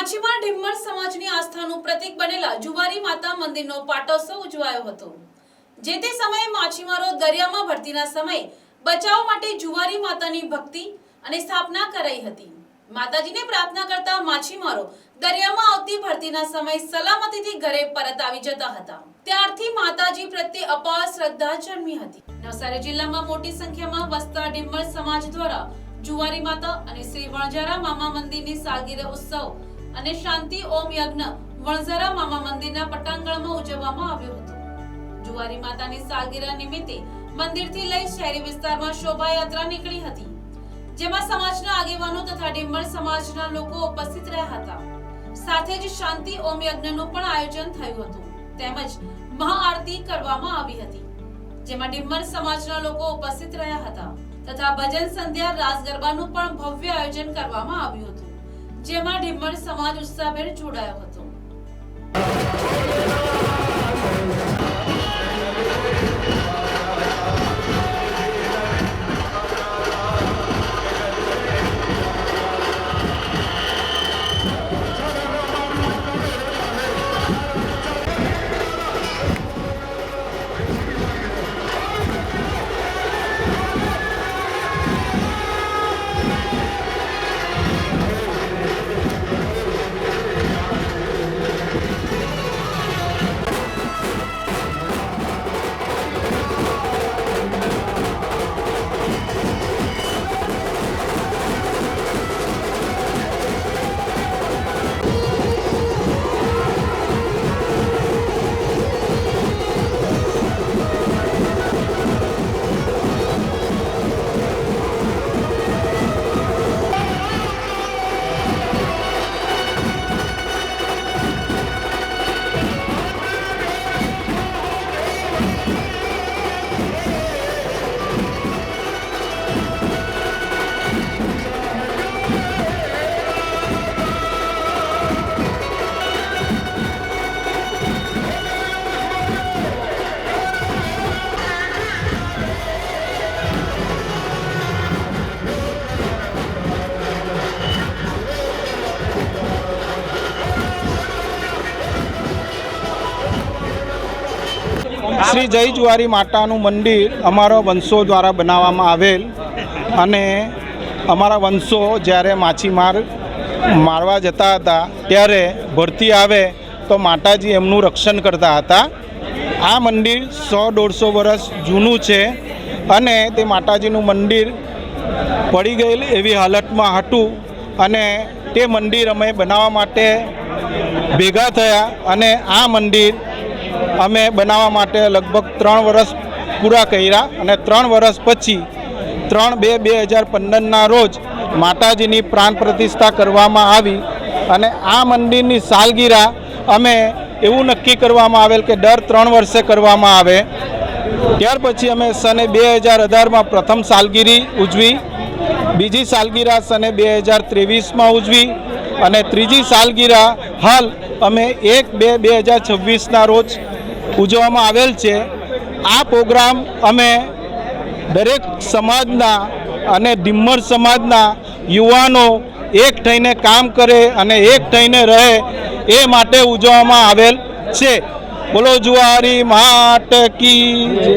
માછીમાર ઢીમ્મર સમાજની આસ્થાનું પ્રતીક બનેલા જુવારી માતા મંદિરનો પાટોત્સવ ઉજવાયો હતો। જે તે સમયે માછીમારો દરિયામાં ભરતીના સમયે બચાવ માટે જુવારી માતાની ભક્તિ અને સ્થાપના કરાઈ હતી। માતાજીને પ્રાર્થના કરતા માછીમારો દરિયામાં આવતી ભરતીના સમયે સલામતીથી ઘરે પરત આવી જતા હતા। ત્યારથી માતાજી પ્રત્યે અપાર શ્રદ્ધા જન્મી હતી। નવસારી જિલ્લામાં મોટી સંખ્યામાં વસતા ઢીમ્મર સમાજ દ્વારા જુવારી માતા અને શ્રી વણઝારા મામા મંદિરની સાલગીરા ઉત્સવ અને શાંતિ ઓમ યજ્ઞ વણઝારા મામા મંદિરના પટાંગણમાં ઉજવવામાં આવ્યો હતો। જુવારી માતાની સાલગીરા નિમિત્તે મંદિરથી લઈ શહેરી વિસ્તારમાં શોભાયાત્રા નીકળી હતી, જેમાં સમાજના આગેવાનો તથા ઢીમ્મર સમાજના લોકો ઉપસ્થિત રહ્યા હતા। સાથે જ શાંતિ ઓમ યજ્ઞનું પણ આયોજન થયું હતું, તેમજ મહાઆરતી કરવામાં આવી હતી, જેમાં ઢીમ્મર સમાજના લોકો ઉપસ્થિત રહ્યા હતા તથા ભજન સંધ્યા રાસ ગરબાનું પણ ભવ્ય આયોજન કરવામાં આવ્યું હતું, જેમાં ઢીમ્મર સમાજ ઉત્સાહભેર જોડાયો હતો। શ્રી જય જુવારી માતાનું મંદિર અમારા વંશો દ્વારા બનાવવામાં આવેલ અને અમારા વંશો જ્યારે માછીમાર મારવા જતા હતા ત્યારે ભરતી આવે તો માતાજી એમનું રક્ષણ કરતા હતા। આ મંદિર 100-150 વર્ષ જૂનું છે અને તે માતાજીનું મંદિર પડી ગયેલ એવી હાલતમાં હતું અને તે મંદિર અમે બનાવવા માટે ભેગા થયા અને આ મંદિર અમે બનાવવા માટે લગભગ 3 વર્ષ પૂરા કર્યા અને 3 વર્ષ પછી 3/2/2015ના રોજ માતાજીની પ્રાણ પ્રતિષ્ઠા કરવામાં આવી અને આ મંદિરની સાલગીરા અમે એવું નક્કી કરવામાં આવેલ કે દર 3 વર્ષે કરવામાં આવે। ત્યાર પછી અમે સને 2018માં પ્રથમ સાલગીરી ઉજવી, બીજી સાલગીરા સને 2023માં ઉજવી અને ત્રીજી સાલગીરા હાલ અમે 1/2/2026ના રોજ ઉજવવામાં આવેલ છે। આ પ્રોગ્રામ અમે દરેક સમાજના અને ઢીમ્મર સમાજના યુવાનો એક થઈને કામ કરે અને એક થઈને રહે એ માટે ઉજવવામાં આવેલ છે। બોલો જુવારી માત કી જય।